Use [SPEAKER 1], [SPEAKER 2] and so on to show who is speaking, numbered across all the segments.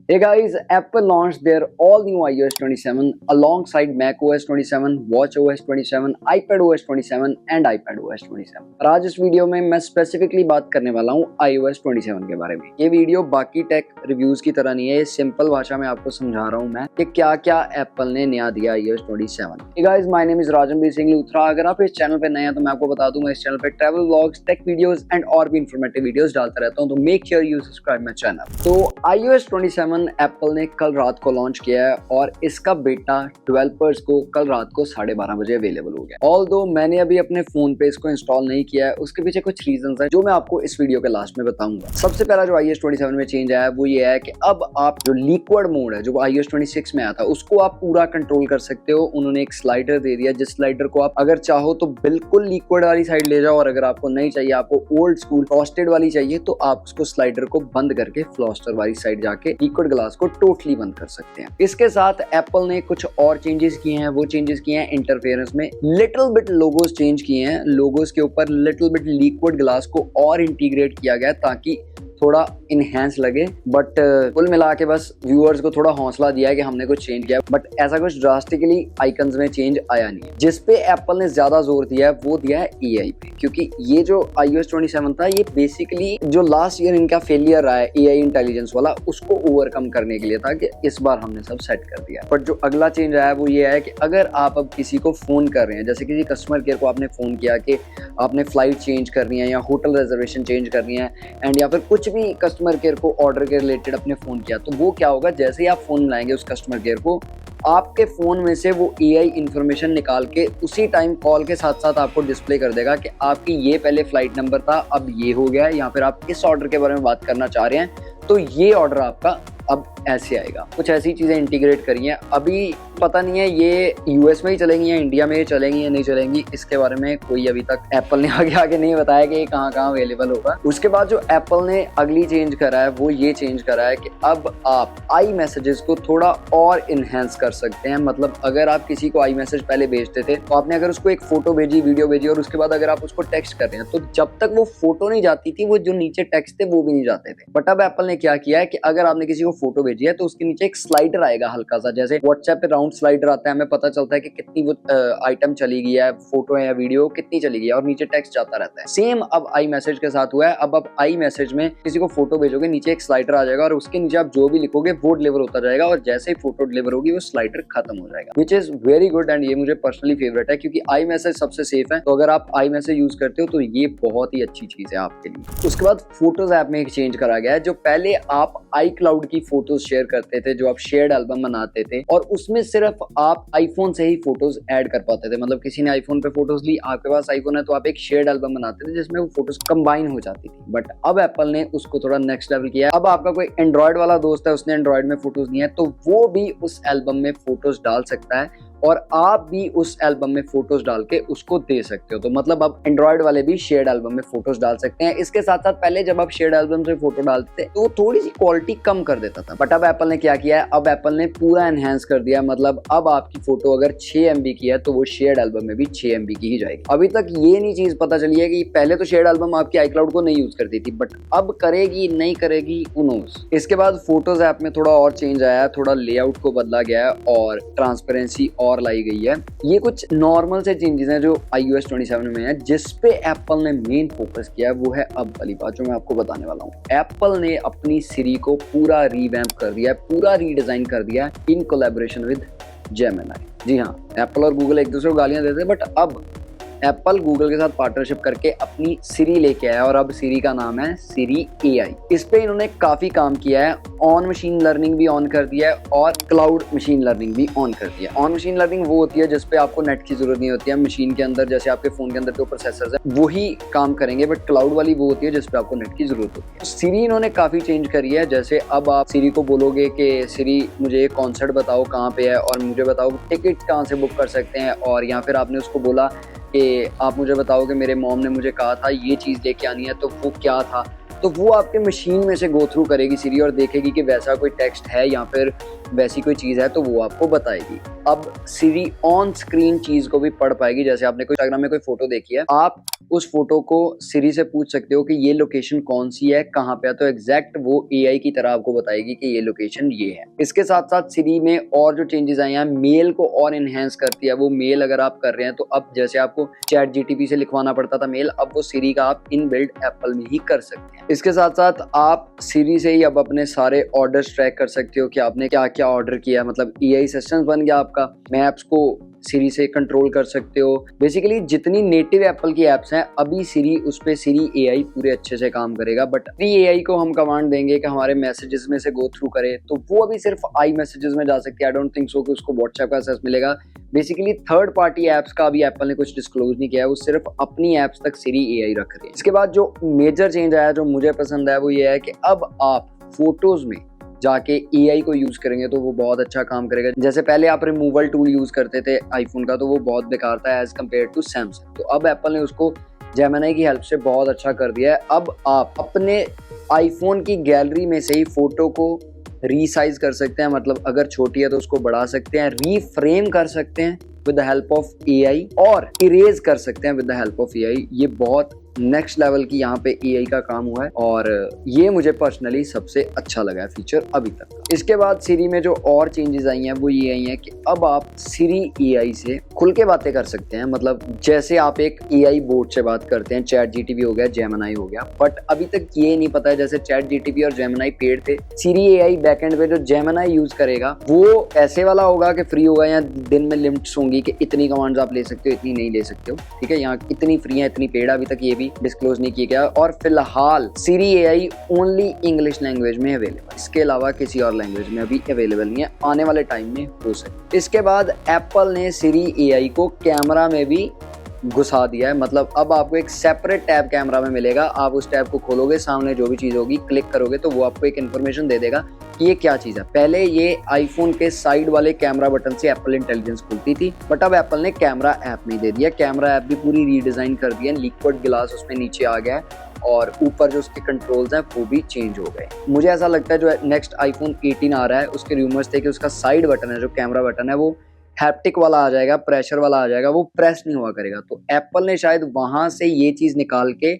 [SPEAKER 1] Hey guys, Apple launched their all new iOS 27 alongside macOS 27, watchOS 27, iPadOS 27 and iPadOS 27। और आज इस video में मैं स्पेसिफिकली बात करने वाला हूँ iOS 27 के बारे में। ये वीडियो बाकी टेक रिव्यूज की तरह नहीं है, ये सिंपल भाषा में आपको समझा रहा हूँ मैं कि क्या क्या एप्पल ने नया दिया iOS 27। Hey guys, my name is राजनबीर Singh Luthra. अगर आप इस चैनल पे नए हैं तो मैं आपको बता दूं, मैं इस चैनल पे travel vlogs, take videos and और भी इंफॉर्मेटिव वीडियोस डालता रहता हूँ, तो make sure you subscribe my channel. तो iOS 27 एप्पल ने कल रात को लॉन्च किया है और इसका बेटा डेवलपर्स को कल रात को 12:30 बजे अवेलेबल हो गया। ऑल्दो मैंने अभी अपने फोन पे इसको इंस्टॉल नहीं किया है, उसके पीछे कुछ रीजंस हैं जो मैं आपको इस वीडियो के लास्ट में बताऊंगा। सबसे पहला जो iOS 27 में चेंज आया है वो ये है कि अब आप जो लिक्विड मोड है जो iOS 26 में आया था उसको आप पूरा कंट्रोल कर सकते हो। उन्होंने एक स्लाइडर दे दिया जिस स्लाइडर को आप अगर चाहो तो बिल्कुल लिक्विड वाली साइड ले जाओ, और अगर आपको नहीं चाहिए, आपको ओल्ड स्कूल फ्रॉस्टेड वाली चाहिए, तो आप उसको स्लाइडर को बंद करके फ्रॉस्टर वाली साइड जाके लिक्विड ग्लास को टोटली बंद कर सकते हैं। इसके साथ एप्पल ने कुछ और चेंजेस किए हैं। वो चेंजेस किए हैं इंटरफेरेंस में, लिटिल बिट लोगोस चेंज किए हैं। लोगोस के ऊपर लिटिल बिट लिक्विड ग्लास को और इंटीग्रेट किया गया ताकि थोड़ा इनहेंस लगे, बट कुल मिला के बस व्यूअर्स को थोड़ा हौसला दिया है कि हमने कुछ चेंज किया, बट ऐसा कुछ ड्रास्टिकली आइकन्स में चेंज आया नहीं है। जिस पे एप्पल ने ज्यादा जोर दिया है वो दिया है एआई पे, क्योंकि ये जो iOS 27 था ये बेसिकली जो लास्ट ईयर इनका फेलियर रहा है एआई इंटेलिजेंस वाला, उसको ओवरकम करने के लिए था कि इस बार हमने सब सेट कर दिया। बट जो अगला चेंज आया है वो ये है कि अगर आप अब किसी को फोन कर रहे हैं, जैसे किसी कस्टमर केयर को आपने फोन किया कि आपने फ्लाइट चेंज करनी है या होटल रिजर्वेशन चेंज करनी है, एंड या फिर कुछ भी कस्टमर केयर को ऑर्डर के रिलेटेड अपने फोन किया, तो वो क्या होगा, जैसे ही आप फोन मिलाएंगे उस कस्टमर केयर को, आपके फोन में से वो एआई इंफॉर्मेशन निकाल के उसी टाइम कॉल के साथ साथ आपको डिस्प्ले कर देगा कि आपकी ये पहले फ्लाइट नंबर था, अब ये हो गया है, या फिर आप इस ऑर्डर के बारे में बात करना चाह रहे हैं तो ये ऑर्डर आपका अब ऐसे आएगा। कुछ ऐसी चीजें इंटीग्रेट करी हैं। अभी पता नहीं है ये यूएस में ही चलेंगी या इंडिया में ही चलेंगी या नहीं चलेंगी, इसके बारे में कोई अभी तक एप्पल ने आगे नहीं बताया कि ये कहाँ अवेलेबल होगा। उसके बाद जो एप्पल ने अगली चेंज करा है वो ये चेंज करा है कि अब आप आई मैसेजेस को थोड़ा और इनहेंस कर सकते हैं। मतलब अगर आप किसी को आई मैसेज पहले भेजते थे तो आपने अगर उसको एक फोटो भेजी, वीडियो भेजी, और उसके बाद अगर आप उसको टेक्स्ट कर रहे हैं तो जब तक वो फोटो नहीं जाती थी वो जो नीचे टेक्स्ट थे वो भी नहीं जाते थे। बट अब एप्पल ने क्या किया है कि अगर आपने किसी को फोटो भेजी है तो उसके नीचे एक स्लाइडर आएगा हल्का सा, जैसे व्हाट्सएप पे राउंड स्लाइडर आता है, हमें पता चलता है कि कितनी वो आइटम चली गई है, फोटो है या वीडियो कितनी चली गई है, और नीचे टेक्स्ट जाता रहता है। सेम अब आई मैसेज के साथ हुआ है। अब आप आई मैसेज में किसी को फोटो भेजोगे, नीचे एक स्लाइडर आ जाएगा और उसके नीचे आप जो भी लिखोगे वो डिलीवर होता जाएगा, और जैसे ही फोटो डिलीवर होगी वो स्लाइडर खत्म हो जाएगा, which is very good. And ये मुझे पर्सनली फेवरेट है क्योंकि आई मैसेज सबसे सेफ है, तो अगर आप आई मैसेज यूज करते हो तो ये बहुत ही अच्छी चीज है आपके लिए। उसके बाद फोटोज ऐप में एक चेंज करा गया है। जो पहले आप आई क्लाउड की फोटोज शेयर करते थे, जो आप शेयर्ड एल्बम बनाते थे, और उसमें सिर्फ आप आईफोन से ही फोटोज ऐड कर पाते थे। मतलब किसी ने आईफोन पे फोटोज ली, आपके पास आईफोन है तो आप एक शेयर्ड एल्बम बनाते थे जिसमें वो फोटोज कंबाइन हो जाती थी। बट अब एप्पल ने उसको थोड़ा नेक्स्ट लेवल किया है। अब आपका कोई एंड्रॉइड वाला दोस्त है, उसने एंड्रॉइड में फोटोज ली है, तो वो भी उस एल्बम में फोटोज डाल सकता है और आप भी उस एल्बम में फोटोज डाल के उसको दे सकते हो। तो मतलब अब एंड्रॉइड वाले भी शेयर्ड एल्बम में फोटोज डाल सकते हैं। इसके साथ साथ पहले जब आप शेयर्ड एल्बम से फोटो डालते थे तो थोड़ी सी क्वालिटी कम कर देता था, बट अब एप्पल ने क्या किया है, अब एप्पल ने पूरा एनहेंस कर दिया। मतलब अब आपकी फोटो अगर 6 MB की है तो वो शेयर्ड एल्बम में भी 6 MB की ही जाएगी। अभी तक ये नहीं चीज पता चली है कि पहले तो शेयर्ड एल्बम आपकी iCloud को नहीं यूज करती थी, बट अब करेगी नहीं करेगी who knows। इसके बाद फोटोज ऐप में थोड़ा और चेंज आया है, थोड़ा लेआउट को बदला गया है और ट्रांसपेरेंसी और लाई गई है। ये कुछ नॉर्मल से चेंजेस हैं जो iOS 27 में है। जिस पे एप्पल ने मेन फोकस किया है वो है अब वाली बात जो मैं आपको बताने वाला हूँ। एप्पल ने अपनी सिरी को पूरा रीवैम्प कर दिया है, पूरा रीडिजाइन कर दिया है इन कोलैबोरेशन विद जेमिनी। जी हाँ, एप्पल और गूगल एक दूसरे को गालियां देते हैं, बट अब एप्पल गूगल के साथ पार्टनरशिप करके अपनी सिरी लेके आया और अब सिरी का नाम है सिरी एआई। इस पे इन्होंने काफी काम किया है। ऑन मशीन लर्निंग भी ऑन कर दिया है और क्लाउड मशीन लर्निंग भी ऑन कर दिया है। ऑन मशीन लर्निंग वो होती है जिसपे आपको नेट की जरूरत नहीं होती है, मशीन के अंदर जैसे आपके फोन के अंदर जो प्रोसेसर्स है वही काम करेंगे, बट क्लाउड वाली वो होती है जिसपे आपको नेट की जरूरत होती है। सिरी इन्होंने काफी चेंज करी है। जैसे अब आप सिरी को बोलोगे कि सिरी मुझे एक कॉन्सर्ट बताओ कहाँ पे है, और मुझे बताओ टिकट कहाँ से बुक कर सकते हैं, और या फिर आपने उसको बोला कि आप मुझे बताओ कि मेरे मॉम ने मुझे कहा था ये चीज़ लेके आनी है, तो वो क्या था, तो वो आपके मशीन में से गो थ्रू करेगी सिरी और देखेगी कि वैसा कोई टेक्स्ट है या फिर वैसी कोई चीज़ है तो वो आपको बताएगी। अब सीरी ऑन स्क्रीन चीज़ को भी पढ़ पाएगी। जैसे आपने कोई इंस्टाग्राम में कोई फोटो देखी है, आप उस फोटो को सीरी से पूछ सकते हो कि ये लोकेशन कौन सी है, कहाँ पे है, तो एग्जैक्ट वो एआई की तरह आपको बताएगी कि ये लोकेशन ये है। इसके साथ साथ सीरी में और जो चेंजेस आए हैं, मेल को और एनहेंस करती है। वो मेल अगर आप कर रहे हैं तो अब जैसे आपको चैट जीटीपी से लिखवाना पड़ता था मेल, अब वो सीरी का आप इनबिल्ट एप्पल में ही कर सकते हैं। इसके साथ साथ आप सीरी से ही अब अपने सारे ऑर्डर्स ट्रैक कर सकते हो कि आपने क्या क्या ऑर्डर किया, मतलब एआई असिस्टेंट बन गया आपका। मैप्स को सीरी से कंट्रोल कर सकते हो। बेसिकली जितनी नेटिव एप्पल की एप्स हैं, अभी सीरी उस पे सीरी एआई पूरे अच्छे से काम करेगा। बट फ्री एआई को हम कमांड देंगे कि हमारे मैसेजेस में से गो थ्रू करे, तो वो अभी सिर्फ आई मैसेजेस में जा सकती है। आई डोंट थिंक सो कि उसको व्हाट्सएप का एक्सेस मिलेगा। बेसिकली थर्ड पार्टी एप्स का अभी एप्पल ने कुछ डिस्क्लोज नहीं किया है, वो सिर्फ अपनी एप्स तक सीरी एआई रख रही है। इसके बाद जो मेजर चेंज आया, जो मुझे पसंद है, वो ये है कि अब आप फोटोज में जाके एआई को यूज करेंगे तो वो बहुत अच्छा काम करेगा। जैसे पहले आप रिमूवल टूल यूज करते थे आईफोन का, तो वो बहुत बेकार था एज कम्पेयर टू सैमसंग। तो अब एप्पल ने उसको जेमिनी की हेल्प से बहुत अच्छा कर दिया है। अब आप अपने आईफोन की गैलरी में से ही फोटो को रीसाइज कर सकते हैं, मतलब अगर छोटी है तो उसको बढ़ा सकते हैं, रीफ्रेम कर सकते हैं with the help of AI, और इरेज कर सकते हैं with the help of AI. ये बहुत नेक्स्ट लेवल की यहाँ पे एआई का काम हुआ है और ये मुझे पर्सनली सबसे अच्छा लगा है फीचर अभी तक का। इसके बाद सीरी में जो और चेंजेस आई हैं वो ये आई हैं कि अब आप सीरी एआई से खुल के बातें कर सकते हैं। मतलब जैसे आप एक एआई बोट से बात करते हैं, चैट जीटीपी हो गया, जेमिनी हो गया, बट अभी तक ये नहीं पता है, जैसे चैट जीटीपी और जेमिनी पेड थे, सीरी एआई बैकएंड पे जो जेमिनी यूज करेगा वो ऐसे वाला होगा कि फ्री होगा, या दिन में लिमिट्स होंगी कि इतनी कमांड्स आप ले सकते हो, इतनी नहीं ले सकते हो। ठीक है, यहाँ इतनी फ्री है, इतनी पेड, अभी तक ये भी डिस्क्लोज नहीं किया गया। और फिलहाल सीरी एआई ओनली इंग्लिश लैंग्वेज में अवेलेबल, इसके अलावा किसी और लैंग्वेज में अभी अवेलेबल नहीं है, आने वाले टाइम में हो सकता है। इसके बाद एप्पल ने सीरी एआई को कैमरा में भी घुसा दिया है। मतलब अब आपको एक सेपरेट टैब कैमरा में मिलेगा, आप उस टैब को खोलोगे, सामने जो भी चीज़ होगी क्लिक करोगे तो वो आपको एक इन्फॉर्मेशन दे देगा कि ये क्या चीज़ है। पहले ये आईफोन के साइड वाले कैमरा बटन से एप्पल इंटेलिजेंस खुलती थी, बट अब एप्पल ने कैमरा ऐप में दे दिया। कैमरा ऐप भी पूरी रीडिज़ाइन कर दिया, लिक्विड ग्लास उसमें नीचे आ गया है और ऊपर जो उसके कंट्रोल्स हैं वो भी चेंज हो गए। मुझे ऐसा लगता है जो नेक्स्ट आईफोन 18 आ रहा है, उसके रूमर्स थे कि उसका साइड बटन है, जो कैमरा बटन है, वो हैप्टिक वाला आ जाएगा, प्रेशर वाला आ जाएगा, वो प्रेस नहीं हुआ करेगा। तो एप्पल ने शायद वहां से ये चीज निकाल के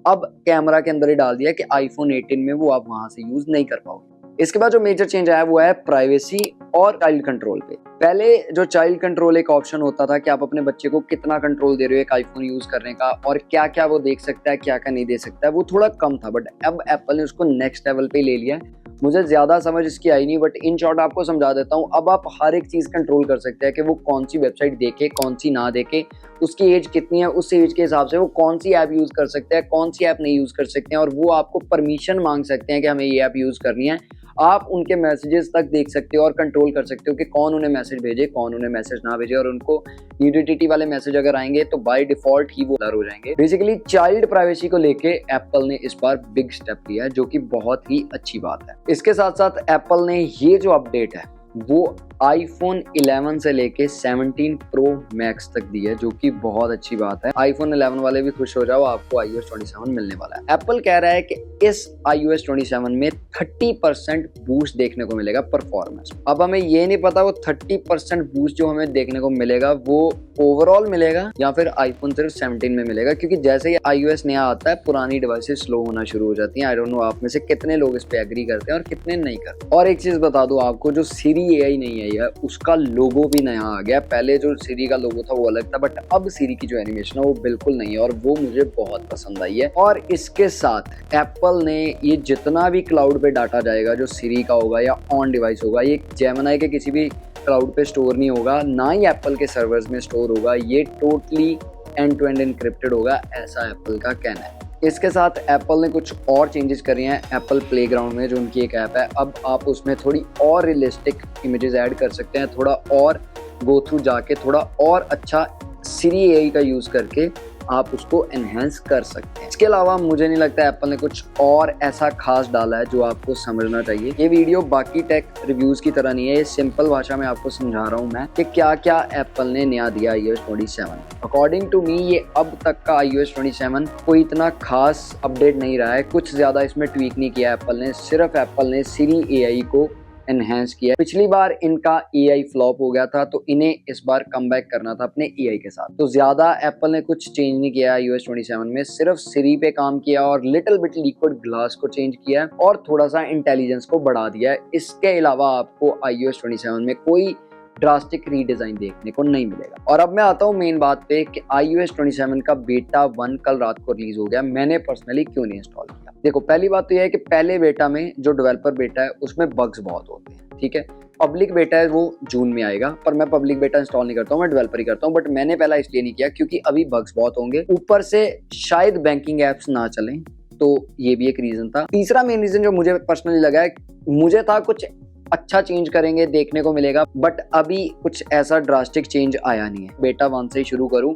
[SPEAKER 1] अब कैमरा के अंदर ही डाल दिया कि आईफोन 18 में वो आप वहां से यूज नहीं कर पाओगे। इसके बाद जो मेजर चेंज आया वो है प्राइवेसी और चाइल्ड कंट्रोल पे। पहले जो चाइल्ड कंट्रोल एक ऑप्शन होता था कि आप अपने बच्चे को कितना कंट्रोल दे रहे हो एक आईफोन यूज करने का, और क्या क्या वो देख सकता है, क्या क्या नहीं दे सकता है, वो थोड़ा कम था। बट अब एप्पल ने उसको नेक्स्ट लेवल पे ले लिया है। मुझे ज्यादा समझ इसकी आई नहीं, बट इन शॉर्ट आपको समझा देता हूँ। अब आप हर एक चीज कंट्रोल कर सकते हैं कि वो कौन सी वेबसाइट देखे, कौन सी ना देखे, उसकी एज कितनी है, उस एज के हिसाब से वो कौन सी ऐप यूज कर सकते हैं, कौन सी ऐप नहीं यूज कर सकते हैं, और वो आपको परमिशन मांग सकते हैं कि हमें ये ऐप यूज करनी है। आप उनके मैसेजेस तक देख सकते हो और कंट्रोल कर सकते हो कि कौन उन्हें मैसेज भेजे, कौन उन्हें मैसेज ना भेजे, और उनको यूडीटीटी वाले मैसेज अगर आएंगे तो बाय डिफॉल्ट ही वो ब्लर हो जाएंगे। बेसिकली चाइल्ड प्राइवेसी को लेके एप्पल ने इस बार बिग स्टेप लिया है, जो कि बहुत ही अच्छी बात है। इसके साथ साथ एप्पल ने ये जो अपडेट है वो आईफोन 11 से लेके 17 प्रो मैक्स तक दी है, जो कि बहुत अच्छी बात है। आईफोन 11 वाले भी खुश हो जाओ, आपको iOS 27 मिलने वाला है। एप्पल कह रहा है कि इस iOS 27 में 30% बूस्ट देखने को मिलेगा परफॉर्मेंस। अब हमें ये नहीं पता वो 30% बूस्ट जो हमें देखने को मिलेगा वो ओवरऑल मिलेगा या फिर आईफोन सिर्फ 17 में मिलेगा, क्योंकि जैसे ही iOS नया आता है पुरानी डिवाइसेस स्लो होना शुरू हो जाती हैं। आई डोंट नो आप में से कितने लोग इस पे एग्री करते हैं और कितने नहीं करते। और एक चीज बता दूं आपको, जो सीरी एआई नहीं आई है उसका लोगो भी नया आ गया। पहले जो सीरी का लोगो था वो अलग था, बट अब सीरी की जो एनिमेशन है वो बिल्कुल नहीं है, और वो मुझे बहुत पसंद आई है। और इसके साथ एप्पल ने ये जितना भी क्लाउड पे डाटा जाएगा जो सीरी का होगा या ऑन डिवाइस होगा, ये जेमिनी के किसी भी क्लाउड पे स्टोर नहीं होगा, ना ही एप्पल के सर्वर्स में स्टोर होगा। ये totally end to end encrypted होगा, ऐसा एप्पल का कहना है। इसके साथ एप्पल ने कुछ और चेंजेस करे हैं एप्पल प्लेग्राउंड में, जो उनकी एक ऐप है। अब आप उसमें थोड़ी और रियलिस्टिक इमेजेस ऐड कर सकते हैं, थोड़ा और गो थ्रू जाके थोड़ा और अच्छा सीरी एआई का यूज़ करके आप उसको एनहेंस कर सकते हैं। इसके अलावा मुझे नहीं लगता एप्पल ने कुछ और ऐसा खास डाला है जो आपको समझना चाहिए। ये वीडियो बाकी टेक रिव्यूज की तरह नहीं है, ये सिंपल भाषा में आपको समझा रहा हूँ मैं कि क्या क्या एप्पल ने नया दिया iOS 27। अकॉर्डिंग टू मी ये अब तक का iOS 27 कोई इतना खास अपडेट नहीं रहा है, कुछ ज्यादा इसमें ट्वीक नहीं किया एप्पल ने। सिर्फ एप्पल ने सीरी एआई को एनहेंस किया है। पिछली बार इनका AI फ्लॉप हो गया था, तो इन्हें इस बार कमबैक करना था अपने AI के साथ। तो ज्यादा एप्पल ने कुछ चेंज नहीं किया iOS 27 में, सिर्फ सिरी पे काम किया और लिटिल बिट लिक्विड ग्लास को चेंज किया है और थोड़ा सा इंटेलिजेंस को बढ़ा दिया है। इसके अलावा आपको iOS 27 में कोई ड्रास्टिक रीडिजाइन देखने को नहीं मिलेगा। और अब मैं आता हूँ मेन बात पे कि iOS 27 का बेटा 1 कल रात को रिलीज हो गया, मैंने पर्सनली क्यों नहीं इंस्टॉल किया। देखो, पहली बात तो यह है कि पहले बेटा में जो डेवलपर बेटा है उसमें बग्स बहुत होते हैं, ठीक है। पब्लिक बेटा है वो जून में आएगा, पर मैं पब्लिक बेटा इंस्टॉल नहीं करता हूँ, मैं डेवलपर ही करता हूँ। बट मैंने पहला इसलिए नहीं किया क्योंकि अभी बग्स बहुत होंगे, ऊपर से शायद बैंकिंग एप्स ना चलें, तो ये भी एक रीजन था। तीसरा मेन रीजन जो मुझे पर्सनली लगा है, मुझे था कुछ अच्छा चेंज करेंगे, देखने को मिलेगा, बट अभी कुछ ऐसा ड्रास्टिक चेंज आया नहीं है। बेटा 1 से ही शुरू करूं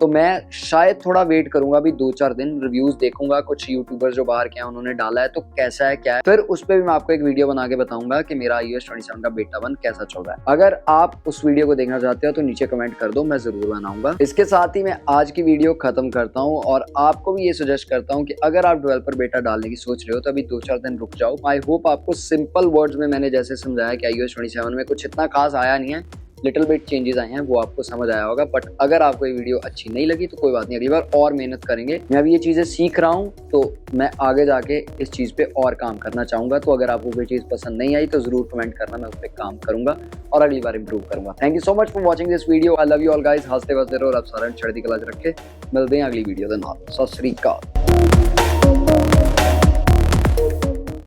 [SPEAKER 1] तो मैं शायद थोड़ा वेट करूंगा, अभी 2-4 दिन रिव्यूज देखूंगा, कुछ यूट्यूबर्स जो बाहर के हैं उन्होंने डाला है तो कैसा है क्या है, फिर उस पर भी मैं आपको एक वीडियो बना के बताऊंगा कि मेरा iOS 27 का बेटा 1 कैसा चल रहा है। अगर आप उस वीडियो को देखना चाहते हो तो नीचे कमेंट कर दो, मैं जरूर बनाऊंगा। इसके साथ ही मैं आज की वीडियो खत्म करता हूँ और आपको भी ये सजेस्ट करता हूँ कि अगर आप डेवलपर बेटा डालने की सोच रहे हो तो अभी 2-4 दिन रुक जाओ। आई होप आपको सिंपल वर्ड्स में मैंने जैसे समझाया कि iOS 27 में कुछ इतना खास आया नहीं है, लिटिल बिट चेंजेस आए हैं, वो आपको समझ आया होगा। बट अगर आपको ये वीडियो अच्छी नहीं लगी तो कोई बात नहीं, अगली बार और मेहनत करेंगे। मैं अभी ये चीज़ें सीख रहा हूँ तो मैं आगे जाके इस चीज़ पे और काम करना चाहूँगा। तो अगर आपको कोई चीज़ पसंद नहीं आई तो ज़रूर कमेंट करना, मैं उस पर काम करूँगा और अगली बार इंप्रूव करूँगा। Thank you so much for watching this video. I love you all guys, हंसते बसते रहो और आप सारे चढ़ती कला रख के मिलते हैं अगली वीडियो के नाल। सत श्री अकाल।